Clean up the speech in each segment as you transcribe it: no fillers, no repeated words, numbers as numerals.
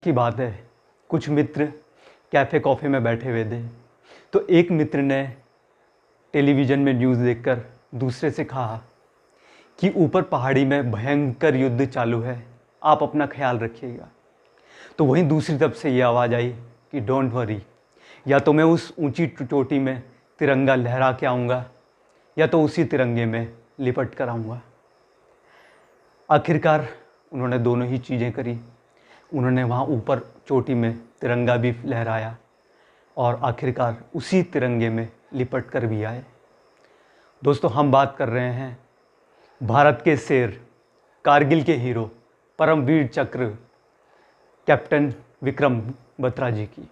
की बात है, कुछ मित्र कैफ़े कॉफ़े में बैठे हुए थे। तो एक मित्र ने टेलीविज़न में न्यूज़ देखकर दूसरे से कहा कि ऊपर पहाड़ी में भयंकर युद्ध चालू है, आप अपना ख्याल रखिएगा। तो वहीं दूसरी तरफ से ये आवाज़ आई कि डोंट वरी, या तो मैं उस ऊंची चोटी में तिरंगा लहरा के आऊँगा या तो उसी तिरंगे में लिपट कर आऊँगा। आखिरकार उन्होंने दोनों ही चीज़ें करी। उन्होंने वहाँ ऊपर चोटी में तिरंगा भी लहराया और आखिरकार उसी तिरंगे में लिपट कर भी आए। दोस्तों, हम बात कर रहे हैं भारत के शेर, कारगिल के हीरो, परमवीर चक्र कैप्टन विक्रम बत्रा जी की।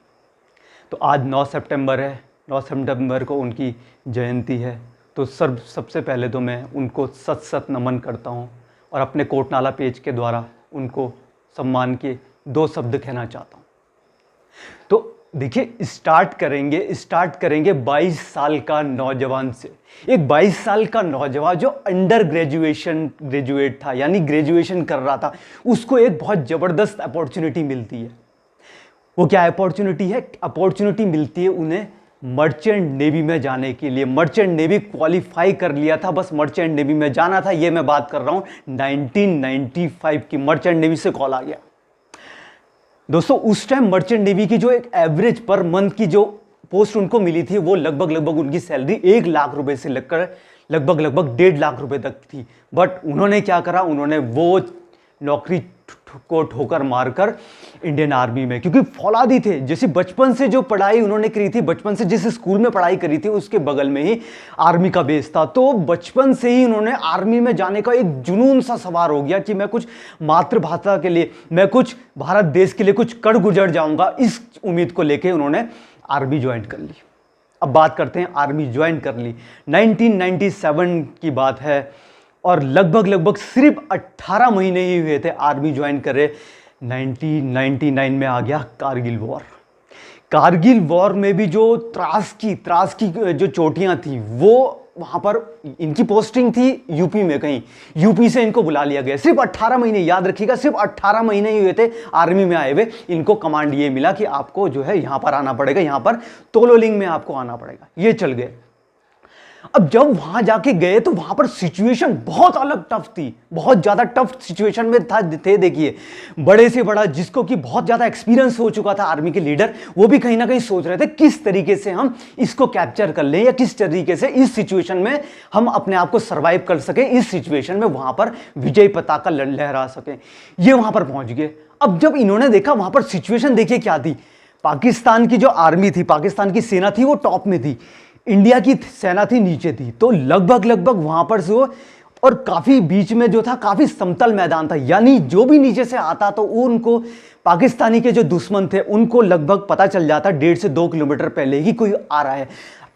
तो आज 9 सितंबर है, 9 सितंबर को उनकी जयंती है। तो सबसे पहले तो मैं उनको सत सत नमन करता हूँ और अपने कोटनाला पेज के द्वारा उनको सम्मान के 2 शब्द कहना चाहता हूँ। तो देखिए, स्टार्ट करेंगे 22 साल का नौजवान से। एक 22 साल का नौजवान जो अंडर ग्रेजुएट था, यानी ग्रेजुएशन कर रहा था, उसको एक बहुत ज़बरदस्त अपॉर्चुनिटी मिलती है। वो क्या अपॉर्चुनिटी है? अपॉर्चुनिटी मिलती है उन्हें मर्चेंट नेवी में जाने के लिए। मर्चेंट नेवी क्वालिफाई कर लिया था, बस मर्चेंट नेवी में जाना था। ये मैं बात कर रहा हूँ 1995 की। मर्चेंट नेवी से कॉल आ गया। दोस्तों, उस टाइम मर्चेंट नेवी की जो एक एवरेज पर मंथ की जो पोस्ट उनको मिली थी, वो लगभग उनकी सैलरी 1 लाख रुपए से लेकर लगभग 1.5 लाख रुपए तक थी। बट उन्होंने क्या करा? उन्होंने वो नौकरी को ठोकर मारकर इंडियन आर्मी में, क्योंकि फौलादी थे, जैसे बचपन से जो पढ़ाई उन्होंने करी थी, बचपन से जिस स्कूल में पढ़ाई करी थी उसके बगल में ही आर्मी का बेस था। तो बचपन से ही उन्होंने आर्मी में जाने का एक जुनून सा सवार हो गया कि मैं कुछ मातृभाषा के लिए, मैं कुछ भारत देश के लिए कुछ कर गुजर जाऊंगा। इस उम्मीद को लेकर उन्होंने आर्मी ज्वाइन कर ली। अब बात करते हैं, आर्मी ज्वाइन कर ली 1997 की बात है और लगभग सिर्फ 18 महीने ही हुए थे आर्मी ज्वाइन करे। 1999 में आ गया कारगिल वॉर। कारगिल वॉर में भी जो त्रास की जो चोटियां थी, वो वहां पर इनकी पोस्टिंग थी यूपी में कहीं। यूपी से इनको बुला लिया गया। सिर्फ 18 महीने, याद रखिएगा, सिर्फ 18 महीने ही हुए थे आर्मी में आए हुए। इनको कमांड ये मिला कि आपको जो है यहां पर आना पड़ेगा, यहां पर तोलोलिंग में आपको आना पड़ेगा। ये चल गए। अब जब वहां जाके गए तो वहां पर सिचुएशन बहुत अलग टफ थी, बहुत ज्यादा टफ सिचुएशन में थे। देखिए, बड़े से बड़ा, जिसको कि बहुत ज्यादा एक्सपीरियंस हो चुका था आर्मी के लीडर, वो भी कहीं ना कहीं सोच रहे थे किस तरीके से हम इसको कैप्चर कर लें या किस तरीके से इस सिचुएशन में हम अपने आप को सर्वाइव कर सकें, इस सिचुएशन में वहां पर विजय पताका लहरा सकें। ये वहां पर पहुंच गए। अब जब इन्होंने देखा वहां पर सिचुएशन, देखिए क्या थी। पाकिस्तान की जो आर्मी थी, पाकिस्तान की सेना थी, वो टॉप में थी, इंडिया की सेना थी नीचे थी। तो लगभग वहां पर से, और काफी बीच में जो था काफी समतल मैदान था, यानी जो भी नीचे से आता तो उनको, पाकिस्तानी के जो दुश्मन थे उनको लगभग पता चल जाता 1.5 से 2 किलोमीटर पहले ही कोई आ रहा है।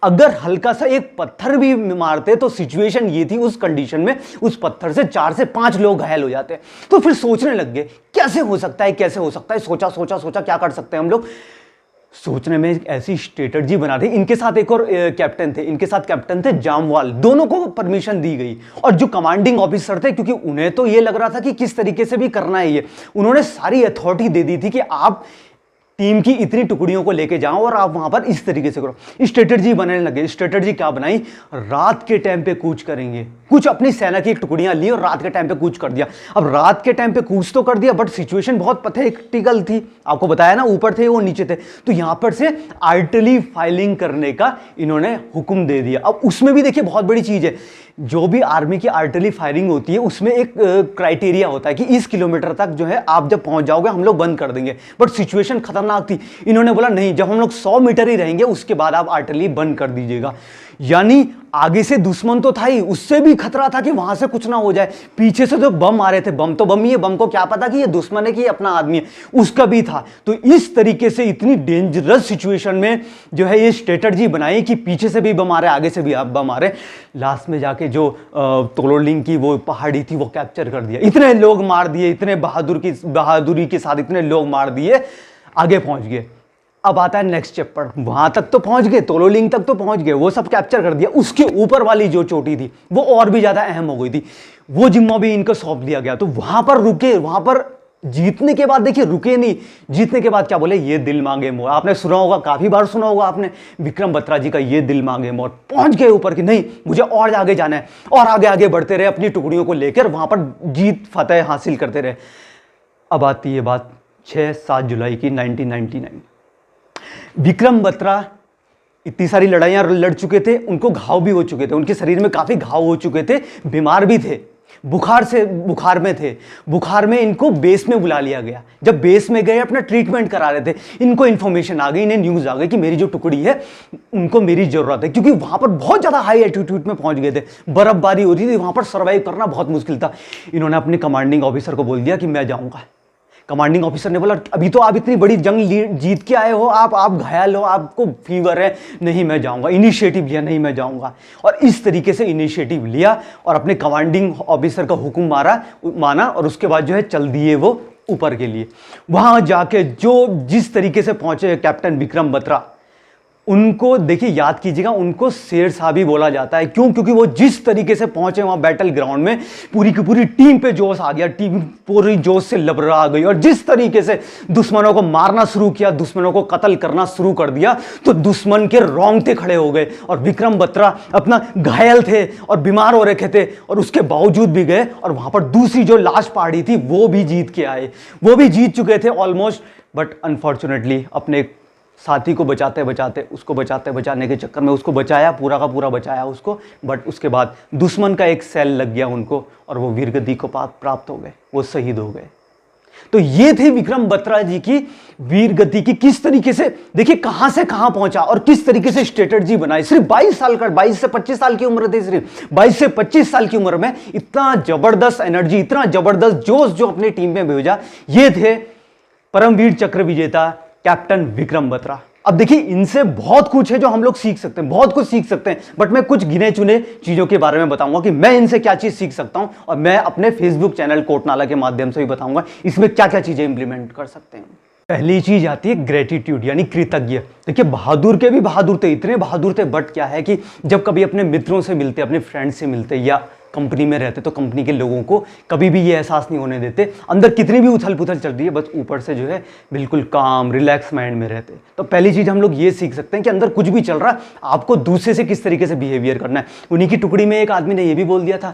अगर हल्का सा एक पत्थर भी मारते तो सिचुएशन ये थी, उस कंडीशन में उस पत्थर से 4 से 5 लोग घायल हो जाते। तो फिर सोचने लग गए कैसे हो सकता है। सोचा क्या कर सकते हैं हम लोग। सोचने में एक ऐसी स्ट्रेटजी बना दी। इनके साथ एक और कैप्टन थे जामवाल। दोनों को परमिशन दी गई और जो कमांडिंग ऑफिसर थे, क्योंकि उन्हें तो ये लग रहा था कि किस तरीके से भी करना है ये, उन्होंने सारी अथॉरिटी दे दी थी कि आप टीम की इतनी टुकड़ियों को लेके जाओ और आप वहां पर इस तरीके से करो। स्ट्रेटजी बनाने लगे। स्ट्रेटजी क्या बनाई? रात के टाइम पे कूच करेंगे। कुछ अपनी सेना की टुकड़ियां ली और रात के टाइम पे कूच कर दिया। अब रात के टाइम पे कूच तो कर दिया, बट सिचुएशन बहुत पैथेटिकल थी। आपको बताया ना, ऊपर थे वो, नीचे थे। तो यहां पर से आर्टिलरी फायरिंग करने का इन्होंने हुक्म दे दिया। अब उसमें भी देखिए बहुत बड़ी चीज है, जो भी आर्मी की आर्टिलरी फायरिंग होती है उसमें एक क्राइटेरिया होता है कि इस किलोमीटर तक जो है आप जब पहुंच जाओगे हम लोग बंद कर देंगे। बट सिचुएशन खतरनाक थी। इन्होंने बोला नहीं, जब हम लोग 100 मीटर ही रहेंगे उसके बाद आप आर्टिलरी बंद कर दीजिएगा। यानी आगे से दुश्मन तो था ही, उससे भी खतरा था कि वहां से कुछ ना हो जाए। पीछे से जो बम आ रहे थे, बम तो बम ही है, बम को क्या पता कि ये दुश्मन है कि अपना आदमी है, उसका भी था। तो इस तरीके से इतनी डेंजरस सिचुएशन में जो है ये स्ट्रेटजी बनाई कि पीछे से भी बम आ रहे, आगे से भी आप बम आ रहे। लास्ट में जाके जो तोलोलिंग की वो पहाड़ी थी वो कैप्चर कर दिया। इतने लोग मार दिए, इतने बहादुरी के साथ इतने लोग मार दिए, आगे पहुंच गए। अब आता है नेक्स्ट चैप्टर। वहां तक तो पहुंच गए, तोलोलिंग तक तो पहुंच गए, वो सब कैप्चर कर दिया। उसके ऊपर वाली जो चोटी थी वो और भी ज्यादा अहम हो गई थी, वो जिम्मा भी इनको सौंप दिया गया। तो वहां पर रुके, वहां पर जीतने के बाद देखिए रुके नहीं, जीतने के बाद क्या बोले, ये दिल मांगे मोर। आपने सुना होगा, काफी बार सुना होगा आपने विक्रम बत्रा जी का ये दिल मांगे मोर। पहुंच गए ऊपर कि नहीं मुझे और आगे जाना है, और आगे आगे बढ़ते रहे, अपनी टुकड़ियों को लेकर वहां पर जीत फतेह हासिल करते रहे। अब आती है बात 6-7 जुलाई की 1999। विक्रम बत्रा इतनी सारी लड़ाइयां लड़ चुके थे, उनको घाव भी हो चुके थे, उनके शरीर में काफी घाव हो चुके थे, बीमार भी थे, बुखार में थे। बुखार में इनको बेस में बुला लिया गया। जब बेस में गए अपना ट्रीटमेंट करा रहे थे, इनको इन्फॉर्मेशन आ गई, इन्हें न्यूज आ गई कि मेरी जो टुकड़ी है उनको मेरी जरूरत है, क्योंकि वहां पर बहुत ज्यादा हाई एल्टीट्यूड में पहुंच गए थे, बर्फबारी हो रही थी, वहां पर सर्वाइव करना बहुत मुश्किल था। इन्होंने अपने कमांडिंग ऑफिसर को बोल दिया कि मैं जाऊंगा। कमांडिंग ऑफिसर ने बोला अभी तो आप इतनी बड़ी जंग जीत के आए हो, आप घायल हो, आपको फीवर है, नहीं मैं जाऊंगा। इनिशिएटिव लिया, नहीं मैं जाऊंगा, और इस तरीके से इनिशिएटिव लिया और अपने कमांडिंग ऑफिसर का हुक्म माना और उसके बाद जो है चल दिए वो ऊपर के लिए। वहां जाके जिस तरीके से पहुंचे कैप्टन विक्रम बत्रा, उनको देखिए, याद कीजिएगा, उनको शेर साहब ही बोला जाता है। क्यों? क्योंकि वो जिस तरीके से पहुंचे वहां बैटल ग्राउंड में, पूरी की पूरी टीम पे जोश आ गया, टीम पूरी जोश से लबरा गई, और जिस तरीके से दुश्मनों को मारना शुरू किया, दुश्मनों को कत्ल करना शुरू कर दिया, तो दुश्मन के रोंगटे खड़े हो गए। और विक्रम बत्रा अपना घायल थे और बीमार हो रखे थे, और उसके बावजूद भी गए, और वहां पर दूसरी जो लास्ट पार्टी थी वो भी जीत के आए। वो भी जीत चुके थे ऑलमोस्ट, बट अनफॉर्चुनेटली अपने साथी को बचाते बचाने के चक्कर में उसको बचाया, पूरा का पूरा बचाया उसको, बट उसके बाद दुश्मन का एक सेल लग गया उनको, और वो वीरगति को प्राप्त हो गए, वो शहीद हो गए। तो ये थे विक्रम बत्रा जी की वीरगति की, किस तरीके से देखिए कहां से कहां पहुंचा और किस तरीके से स्ट्रेटजी बनाई। सिर्फ 22 साल का, 22 से 25 साल की उम्र थी, सिर्फ 22 से 25 साल की उम्र में इतना जबरदस्त एनर्जी, इतना जबरदस्त जोश जो अपनी टीम में भेजा। ये थे परमवीर चक्र विजेता कैप्टन विक्रम बत्रा। अब देखिए, इनसे बहुत कुछ है जो हम लोग सीख सकते हैं, बहुत कुछ सीख सकते हैं, बट मैं कुछ गिने चुने चीजों के बारे में बताऊंगा कि मैं इनसे क्या चीज सीख सकता हूं, और मैं अपने फेसबुक चैनल कोटनाला के माध्यम से भी बताऊंगा इसमें क्या क्या चीजें इंप्लीमेंट कर सकते हैं। पहली चीज आती है ग्रेटिट्यूड, यानी कृतज्ञ। देखिए, बहादुर के भी बहादुर थे, इतने बहादुर थे, बट क्या है कि जब कभी अपने मित्रों से मिलते, अपने फ्रेंड से मिलते, या कंपनी में रहते, तो कंपनी के लोगों को कभी भी ये एहसास नहीं होने देते अंदर कितनी भी उथल पुथल चल रही है, बस ऊपर से जो है बिल्कुल काम रिलैक्स माइंड में रहते। तो पहली चीज हम लोग ये सीख सकते हैं कि अंदर कुछ भी चल रहा है, आपको दूसरे से किस तरीके से बिहेवियर करना है। उन्हीं की टुकड़ी में एक आदमी ने ये भी बोल दिया था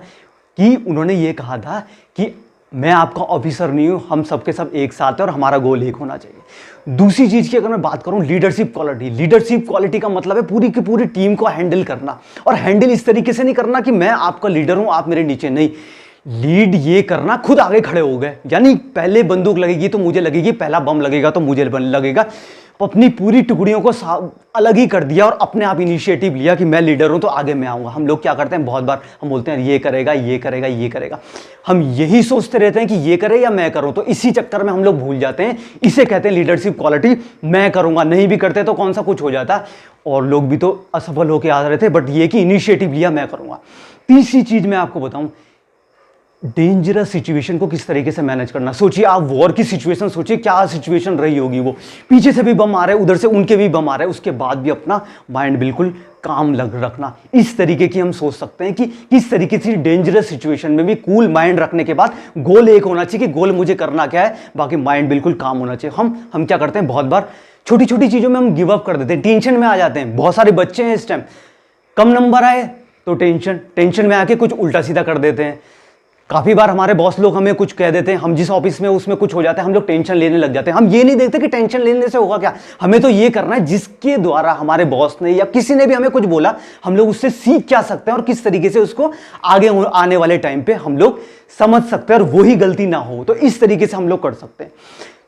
कि उन्होंने ये कहा था कि मैं आपका ऑफिसर नहीं हूं, हम सबके सब एक साथ हैं और हमारा गोल एक होना चाहिए। दूसरी चीज की अगर मैं बात करूं, लीडरशिप क्वालिटी। लीडरशिप क्वालिटी का मतलब है पूरी की पूरी टीम को हैंडल करना, और हैंडल इस तरीके से नहीं करना कि मैं आपका लीडर हूं, आप मेरे नीचे, नहीं। लीड ये करना, खुद आगे खड़े हो गए, यानी पहले बंदूक लगेगी तो मुझे लगेगी, पहला बम लगेगा तो मुझे लगेगा। अपनी पूरी टुकड़ियों को अलग ही कर दिया और अपने आप इनिशिएटिव लिया कि मैं लीडर हूं तो आगे मैं आऊंगा। हम लोग क्या करते हैं, बहुत बार हम बोलते हैं ये करेगा, ये करेगा, ये करेगा, हम यही सोचते रहते हैं कि ये करे या मैं करूं, तो इसी चक्कर में हम लोग भूल जाते हैं। इसे कहते हैं लीडरशिप क्वालिटी। मैं करूंगा, नहीं भी करते तो कौन सा कुछ हो जाता, और लोग भी तो असफल होकर आ रहे थे, बट ये कि इनिशिएटिव लिया, मैं करूंगा। तीसरी चीज मैं आपको बताऊं, डेंजरस सिचुएशन को किस तरीके से मैनेज करना। सोचिए, आप वॉर की सिचुएशन सोचिए, क्या सिचुएशन रही होगी। वो पीछे से भी बम आ रहे हैं, उधर से उनके भी बम आ रहे हैं, उसके बाद भी अपना माइंड बिल्कुल काम रखना। इस तरीके की हम सोच सकते हैं कि किस तरीके से डेंजरस सिचुएशन में भी कूल माइंड रखने के बाद गोल एक होना चाहिए कि गोल मुझे करना क्या है, बाकी माइंड बिल्कुल काम होना चाहिए। हम क्या करते हैं, बहुत बार छोटी छोटी चीजों में हम गिव अप कर देते हैं, टेंशन में आ जाते हैं। बहुत सारे बच्चे हैं इस टाइम, कम नंबर आए तो टेंशन में आके कुछ उल्टा सीधा कर देते हैं। काफी बार हमारे बॉस लोग हमें कुछ कह देते हैं, हम जिस ऑफिस में उसमें कुछ हो जाता है, हम लोग टेंशन लेने लग जाते हैं। हम ये नहीं देखते कि टेंशन लेने से होगा क्या, हमें तो ये करना है जिसके द्वारा हमारे बॉस ने या किसी ने भी हमें कुछ बोला, हम लोग उससे सीख क्या सकते हैं और किस तरीके से उसको आगे आने वाले टाइम पे हम लोग समझ सकते हैं और वही गलती ना हो। तो इस तरीके से हम लोग कर सकते हैं।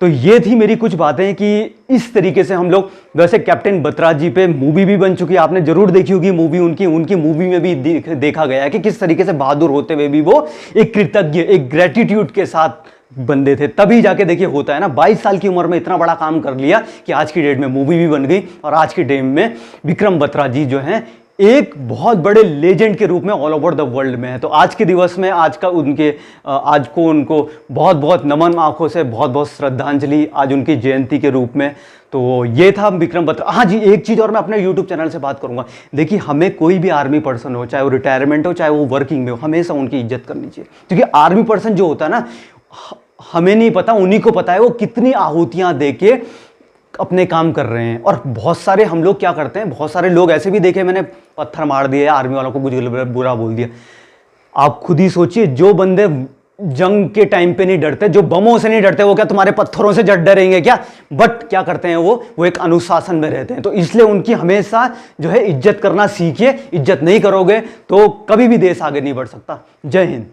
तो ये थी मेरी कुछ बातें कि इस तरीके से हम लोग, वैसे कैप्टन बत्रा जी पे मूवी भी बन चुकी है, आपने जरूर देखी होगी मूवी। उनकी मूवी में भी देखा गया है कि किस तरीके से बहादुर होते हुए भी वो एक कृतज्ञ, एक ग्रेटिट्यूड के साथ बंदे थे। तभी जाके देखिए होता है ना, 22 साल की उम्र में इतना बड़ा काम कर लिया कि आज की डेट में मूवी भी बन गई, और आज की डेट में विक्रम बत्रा जी जो हैं एक बहुत बड़े लेजेंड के रूप में ऑल ओवर द वर्ल्ड में है। तो आज के दिवस में आज को उनको बहुत बहुत नमन, आंखों से बहुत बहुत श्रद्धांजलि आज उनकी जयंती के रूप में। तो ये था विक्रम बत्रा। हाँ जी, एक चीज़ और मैं अपने यूट्यूब चैनल से बात करूंगा। देखिए, हमें कोई भी आर्मी पर्सन हो, चाहे वो रिटायरमेंट हो चाहे वो वर्किंग में हो, हमेशा उनकी इज्जत करनी चाहिए। क्योंकि आर्मी पर्सन जो होता है ना, हमें नहीं पता, उन्हीं को पता है वो कितनी आहुतियां दे के अपने काम कर रहे हैं। और बहुत सारे हम लोग क्या करते हैं, बहुत सारे लोग ऐसे भी देखे मैंने, पत्थर मार दिए, आर्मी वालों को कुछ बुरा बोल दिया। आप खुद ही सोचिए, जो बंदे जंग के टाइम पे नहीं डरते, जो बमों से नहीं डरते, वो क्या तुम्हारे पत्थरों से डरेंगे क्या? बट क्या करते हैं वो एक अनुशासन में रहते हैं। तो इसलिए उनकी हमेशा जो है इज्जत करना सीखिए। इज्जत नहीं करोगे तो कभी भी देश आगे नहीं बढ़ सकता। जय हिंद।